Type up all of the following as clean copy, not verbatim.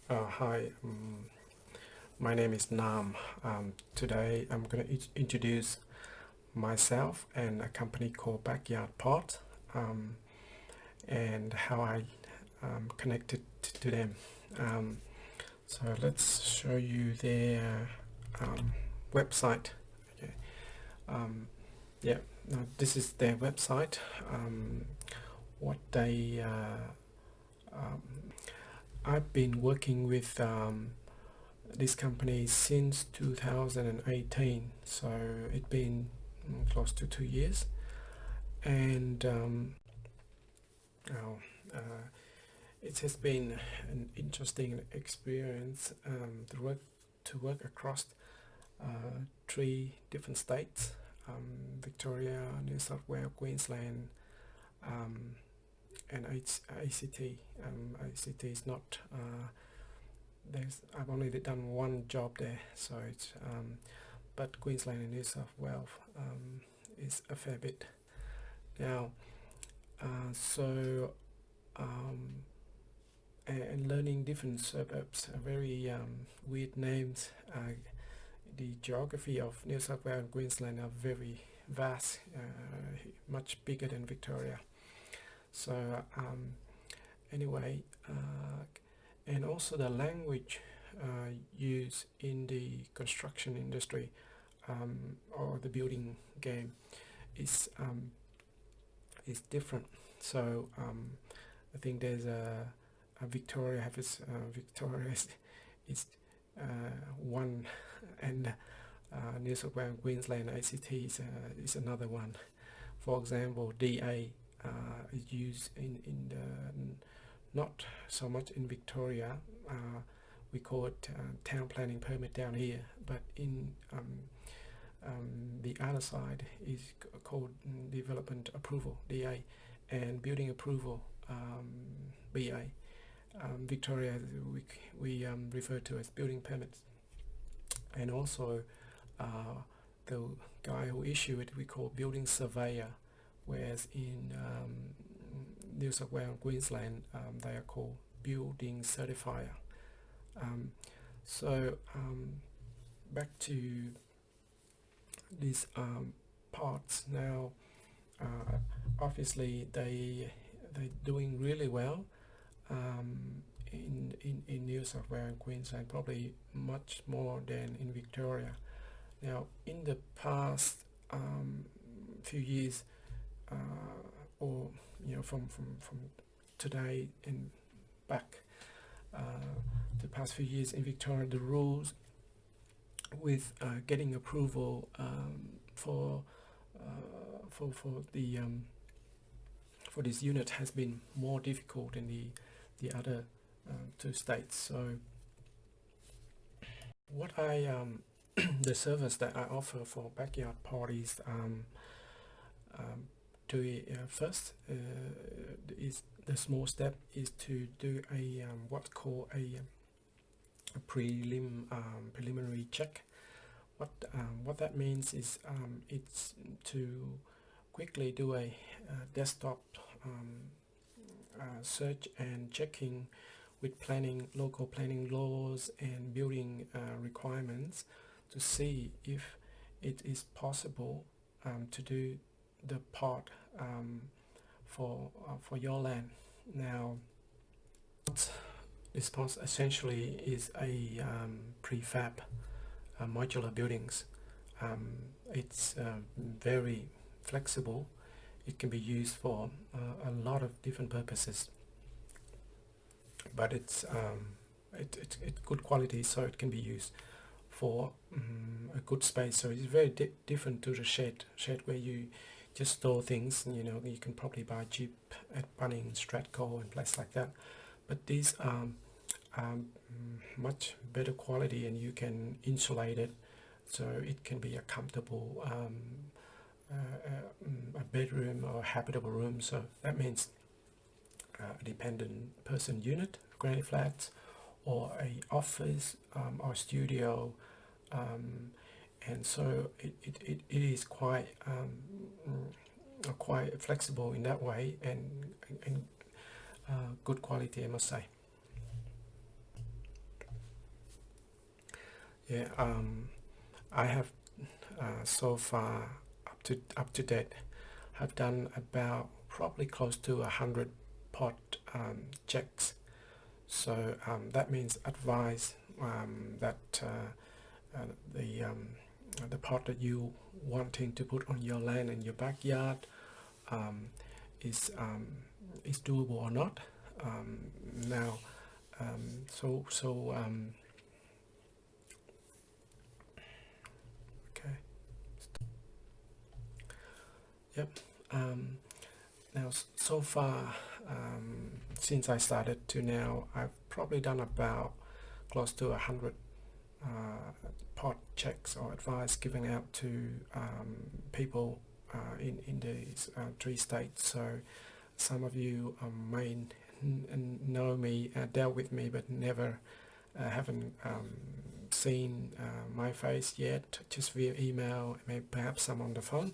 Hi, my name is Nam. Today I'm going to introduce myself and a company called Backyard Pot, um, and how I connected to them. Um, so let's show you their website. Okay. Um, yeah, now this is their website. What they um, I've been working with this company since 2018, so it's been close to 2 years, and oh, uh, it has been an interesting experience to work across three different states: Victoria, New South Wales, Queensland, um, and ACT. ACT is not. I've only done one job there, so it's but Queensland and New South Wales is a fair bit. Now, so um, and learning different suburbs, very weird names. The geography of New South Wales and Queensland are very vast, much bigger than Victoria. So anyway, and also the language used in the construction industry or the building game is different. So I think there's a Victoria have its Victoria is one, and New South Wales, Queensland, ACT is another one. For example, DA is used in not so much in Victoria. We call it town planning permit down here, but in the other side is called development approval (DA) and building approval (BA). Victoria we refer to as building permits, and also the guy who issued it we call building surveyor, whereas in New South Wales and Queensland they are called building certifier. Um, so back to these parts now. Obviously they're doing really well in New South Wales and Queensland, probably much more than in Victoria. Now, in the past few years, or from today and back, the past few years in Victoria, the rules with getting approval for this unit has been more difficult in the other two states. So what I the service that I offer for backyard parties, to first is the small step is to do a what's called a preliminary check. What that means is it's to quickly do a desktop search and checking with local planning laws and building requirements to see if it is possible to do the part for your land. Now, this part essentially is a prefab modular buildings. It's very flexible. It can be used for a lot of different purposes, but it's good quality, so it can be used for a good space. So it's very different to the shed where you just store things. You can probably buy cheap at Bunnings, Stratco, and places like that. But these are much better quality, and you can insulate it, so it can be a comfortable a bedroom or a habitable room. So that means a dependent person unit, granny flats, or a office or studio, and so it is quite flexible in that way, and good quality, I must say. Yeah, I have so far up to date have done about probably close to 100 pot checks. So that means advise that uh, the um, the pot that you wanting to put on your land in your backyard um, is um, is doable or not. Now, okay, yep. Um, Now, so far, since I started to now, I've probably done about close to 100 pot checks or advice given out to people in these 3 states. So some of you may know me, dealt with me, but never haven't seen my face yet, just via email, maybe perhaps some on the phone.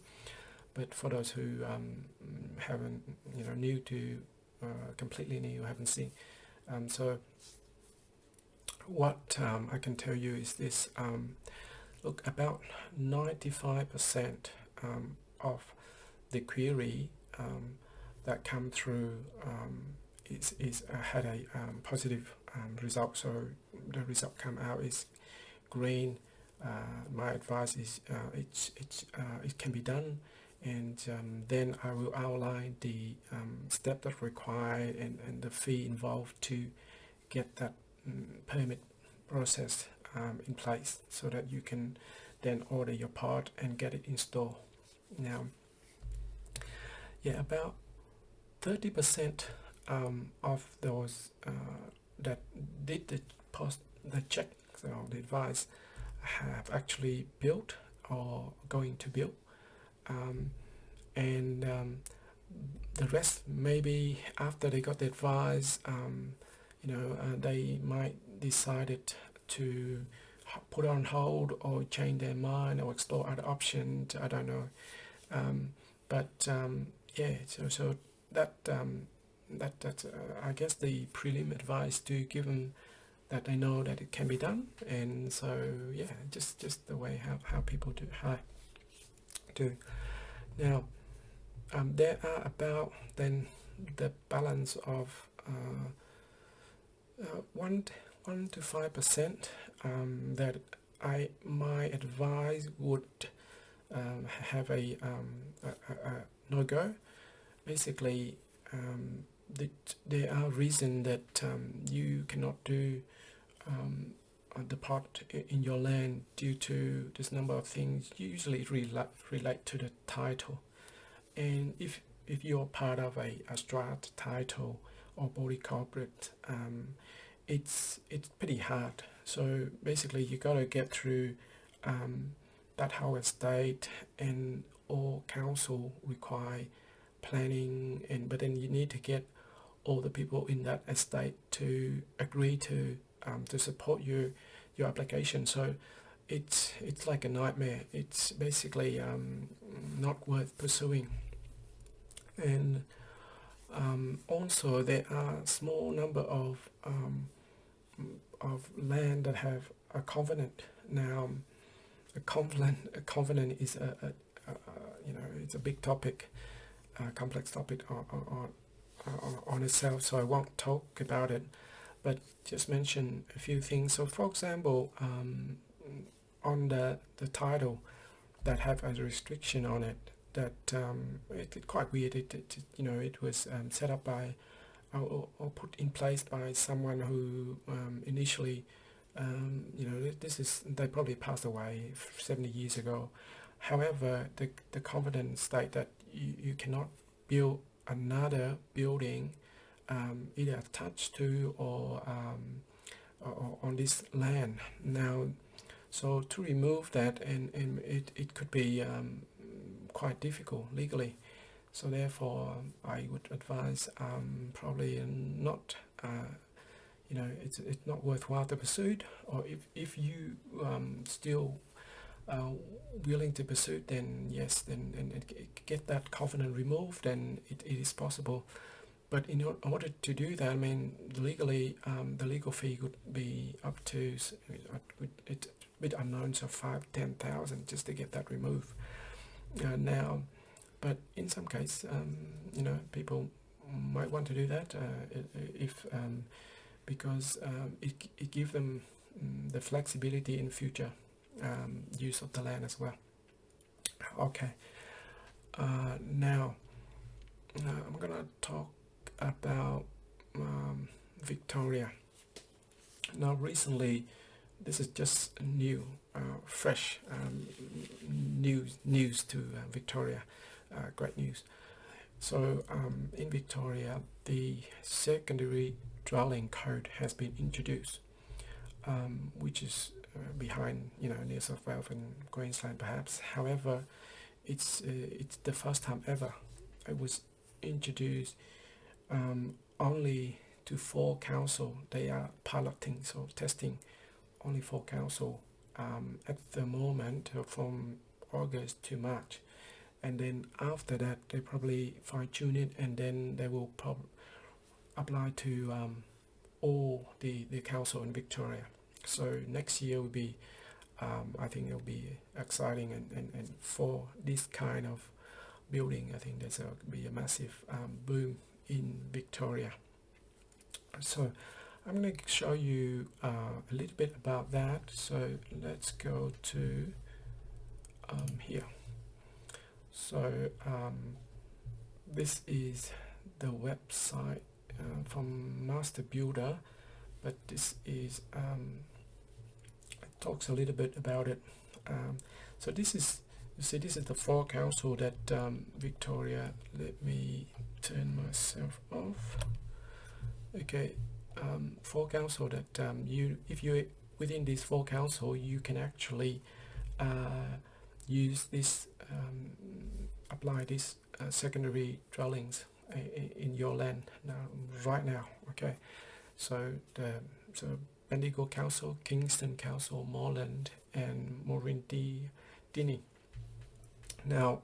But for those who haven't, new to completely new, haven't seen, so what I can tell you is this: look, about 95% of the query that come through is had a positive result. So the result come out is green. My advice is it can be done, and then I will outline the step that required and the fee involved to get that permit process in place, so that you can then order your part and get it installed. Now, yeah, about 30% of those that did the check, so the advice, have actually built or going to build, and the rest, maybe after they got the advice, they might decided to put on hold or change their mind or explore other options. I don't know, yeah. So that I guess the prelim advice to give them that they know that it can be done. And so yeah, just the way how people do. Now, there are about then the balance of 1 to 5% that my advice would have a no go. Basically, there are reasons that you cannot do the part in your land due to this number of things. Usually relate to the title, and if you're part of a strat title or body corporate, it's pretty hard. So basically, you got to get through that whole estate, and all council require planning, but then you need to get all the people in that estate to agree to support your application. So it's like a nightmare. It's basically not worth pursuing. And also there are small number of land that have a covenant. Now, a covenant is it's a big topic, complex topic on itself, so I won't talk about it, but just mention a few things. So for example, on the title that have a restriction on it, that it's quite weird. It was set up by or put in place by someone who initially they probably passed away 70 years ago. However, the covenant state that you cannot build another building either attached to or on this land. Now, so to remove that, and it could be quite difficult legally. So therefore, I would advise probably not. It's not worthwhile to pursue. Or if you still willing to pursue, then yes, then get that covenant removed, then it is possible. But in order to do that, I mean, legally, the legal fee would be up to bit unknowns of 5-10,000 just to get that removed now. But in some case, people might want to do that if because it gives them the flexibility in future use of the land as well. Okay, now I'm gonna talk about Victoria. Now recently, this is just new, fresh news to Victoria, great news. So in Victoria, the secondary dwelling code has been introduced, which is behind New South Wales and Queensland perhaps. However, it's the first time ever it was introduced only to 4 council. They are piloting, so testing only 4 council at the moment from August to March, and then after that they probably fine-tune it, and then they will apply to all the council in Victoria. So next year will be I think it'll be exciting, and for this kind of building, I think there's be a massive boom in Victoria. So I'm going to show you a little bit about that. So let's go to here. So this is the website from Master Builder, but this is it talks a little bit about it. So this is, you see, this is the 4 council that Victoria. Let me turn myself off. Okay, 4 council that if you within these 4 council, you can actually use this, apply this secondary dwellings in your land right now. Okay, so Bendigo Council, Kingston Council, Moreland, and Morindini. Now,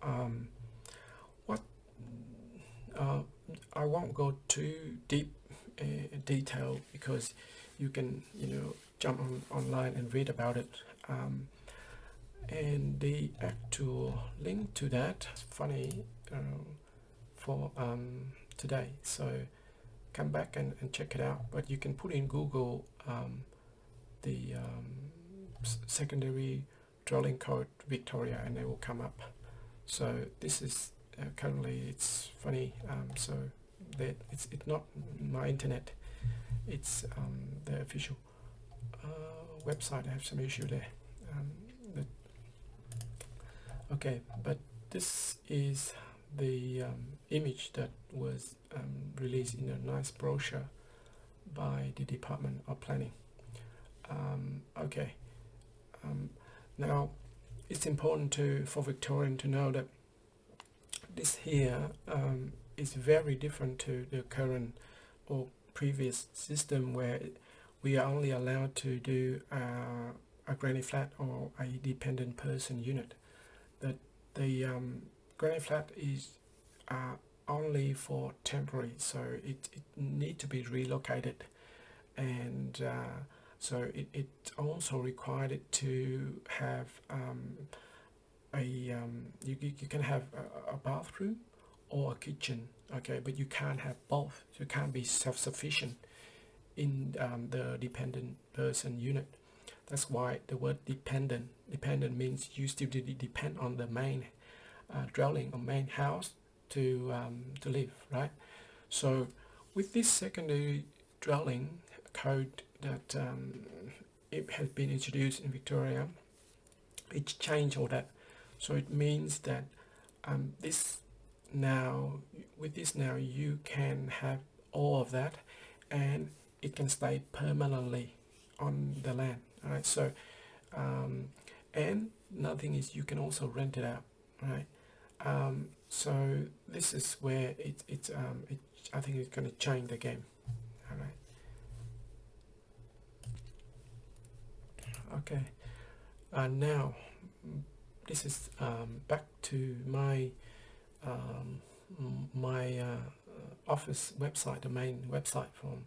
I won't go too deep detail, because you can jump online and read about it, and the actual link to that is funny for today, so come back and check it out. But you can put in Google the secondary dwelling code Victoria, and they will come up. So this is currently, it's funny, so that it's not my internet, it's the official website. I have some issue there. Okay, but this is the image that was released in a nice brochure by the Department of Planning. Okay, now it's important for Victorian to know that this here is very different to the current or previous system, where we are only allowed to do a granny flat or a dependent person unit. That the granny flat is only for temporary, so it need to be relocated, and so it also required it to have you can have a bathroom or a kitchen, okay, but you can't have both. You can't be self-sufficient in the dependent person unit. That's why the word dependent means you still depend on the main dwelling or main house to live, right? So with this secondary dwelling code that it has been introduced in Victoria, it's changed all that. So it means that with this now you can have all of that, and it can stay permanently on the land. All right. So and another thing is you can also rent it out. Right. So this is where I think it's going to change the game. All right. Okay. Now this is back to my office website, the main website from.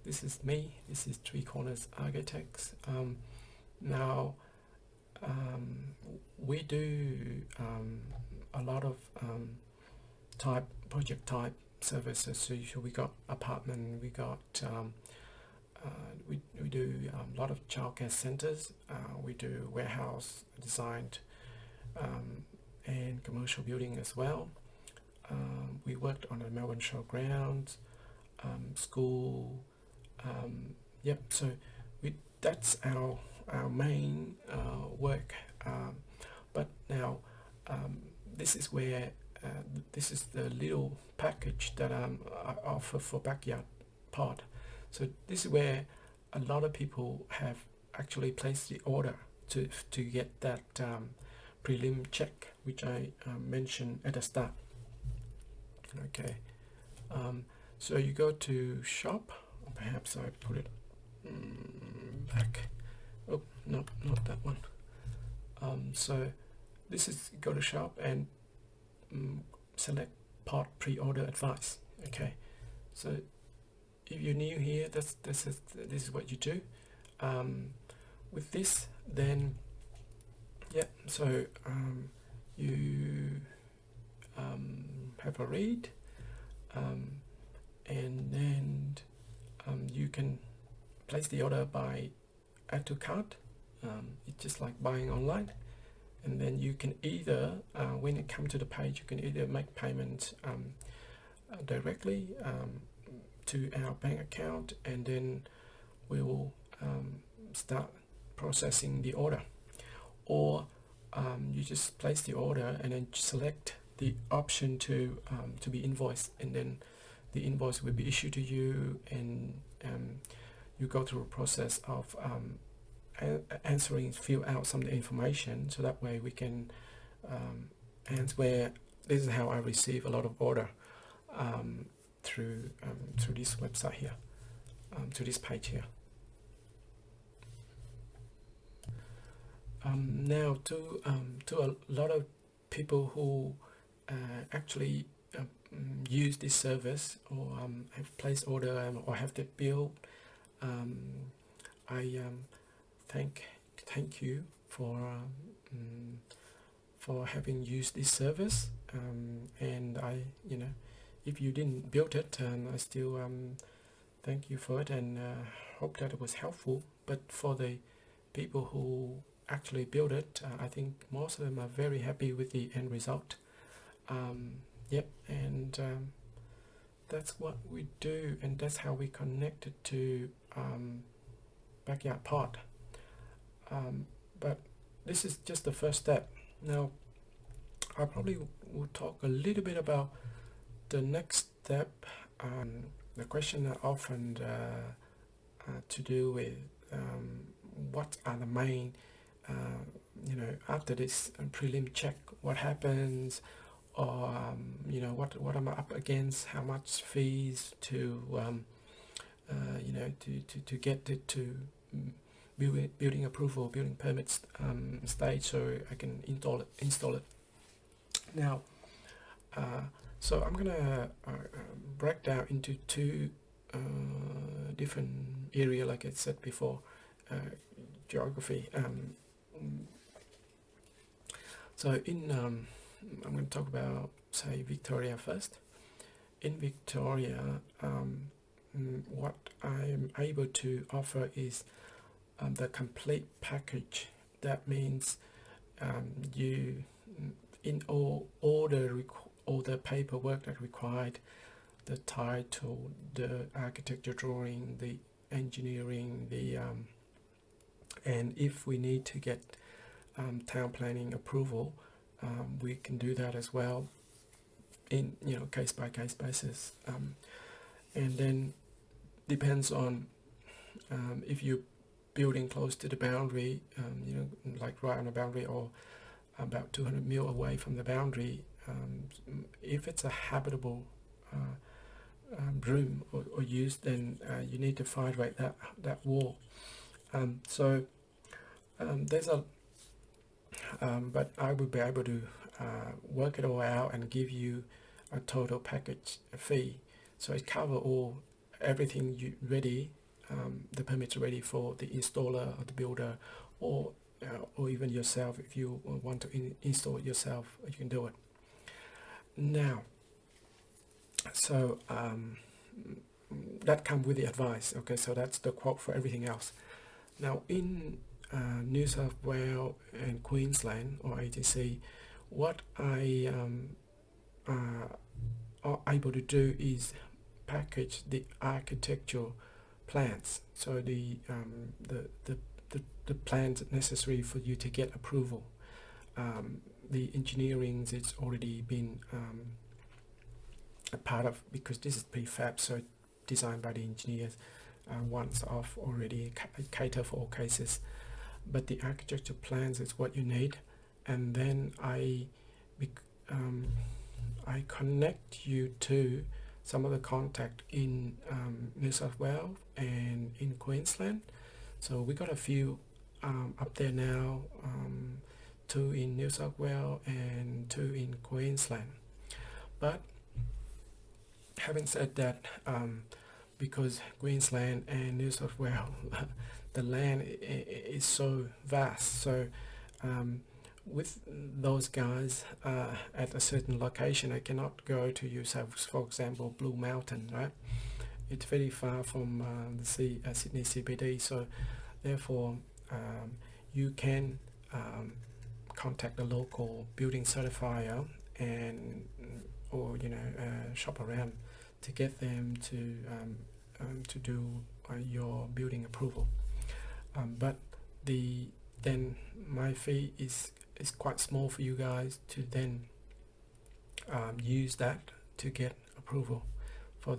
This is me. This is Three Corners Architects. Now, We do a lot of project type services. So we got apartment, we got we do a lot of childcare centers. We do warehouse designed and commercial building as well. We worked on the Melbourne Showgrounds, school. Yep. So that's our main work. But now this is where this is the little package that I offer for backyard pod. So this is where a lot of people have actually placed the order to get that prelim check, which I mentioned at the start. Okay. So you go to shop. Perhaps I put it back. Oh, no, not that one. So this is go to shop and select pod pre-order advice. Okay. So if you're new here, this is what you do. With this, then yeah. So you have a read, and then you can place the order by add to cart. It's just like buying online, and then you can either when it comes to the page, you can either make payment directly to our bank account, and then we will start processing the order, or you just place the order and then select the option to be invoiced, and then the invoice will be issued to you, and you go through a process of fill out some of the information, so that way we can answer. Where this is how I receive a lot of order through this website here, to this page here. Now to a lot of people who actually use this service, or have placed order or have the bill, I thank you for having used this service, and I, if you didn't build it, I still thank you for it, and hope that it was helpful. But for the people who actually build it, I think most of them are very happy with the end result. Yep, and that's what we do, and that's how we connected to Backyard Pod. But this is just the first step. Now, I probably will talk a little bit about the next step. The question that often to do with what are the main, after this prelim check, what happens, or what am I up against, how much fees to to get it to building approval, building permits stage, so I can install it. Now, so I'm gonna break down into two different area, like I said before. Geography. So in I'm going to talk about, say, Victoria first. In Victoria, what I'm able to offer is the complete package. That means you, in all the paperwork that required, the title, the architecture drawing, the engineering, the and if we need to get town planning approval, we can do that as well, in case by case basis, and then depends on if you're building close to the boundary, like right on the boundary, or about 200 mil away from the boundary. If it's a habitable room or use, then you need to fire rate that wall. So there's a but I will be able to work it all out and give you a total package fee, so it cover everything you ready, the permits ready for the installer or the builder, or or even yourself. If you want to install it yourself, you can do it. Now, so that comes with the advice. Okay, so that's the quote for everything else. Now in New South Wales and Queensland or ATC, what I are able to do is package the architectural plans. So the plans necessary for you to get approval. The engineering is already been a part of, because this is pre-fab, so designed by the engineers once off already, cater for all cases. But the architecture plans is what you need, and then I connect you to some of the contact in New South Wales and in Queensland. So we got a few up there now, 2 in New South Wales and 2 in Queensland. But having said that, because Queensland and New South Wales, the land is so vast, so with those guys at a certain location, I cannot go to use, for example, Blue Mountain, right? It's very far from the Sydney CBD, so therefore you can contact the local building certifier and shop around to get them to do your building approval. But then my fee is quite small for you guys to then use that to get approval for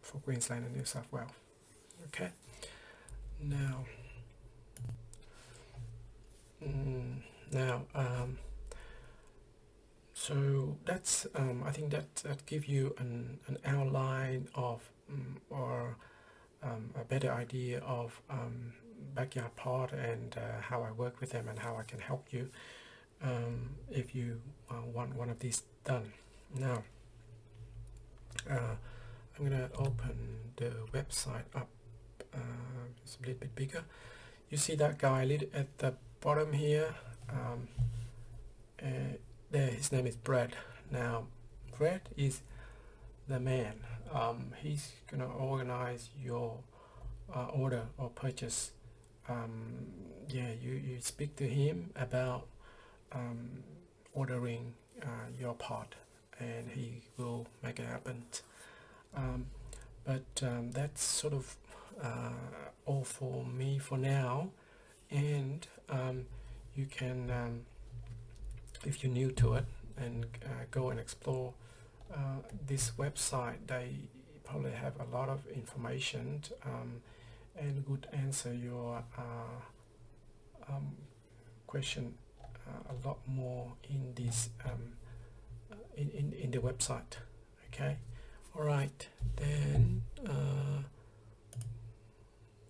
for Queensland and New South Wales. Okay. Now, so that's I think that give you an outline of or a better idea of backyard pot and how I work with them and how I can help you if you want one of these done. Now I'm gonna open the website up. It's a little bit bigger. You see that guy at the bottom here, there, his name is Brad. Now Brad is the man. He's gonna organize your order or purchase. You speak to him about ordering your pot, and he will make it happen. But that's sort of all for me for now, and you can, if you're new to it, and go and explore this website. They probably have a lot of information and would answer your question a lot more in this in the website. Okay, all right then.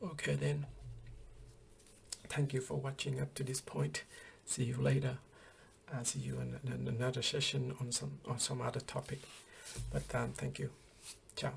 Okay then, thank you for watching up to this point. See you later. See you in another session on some other topic, but thank you. Ciao.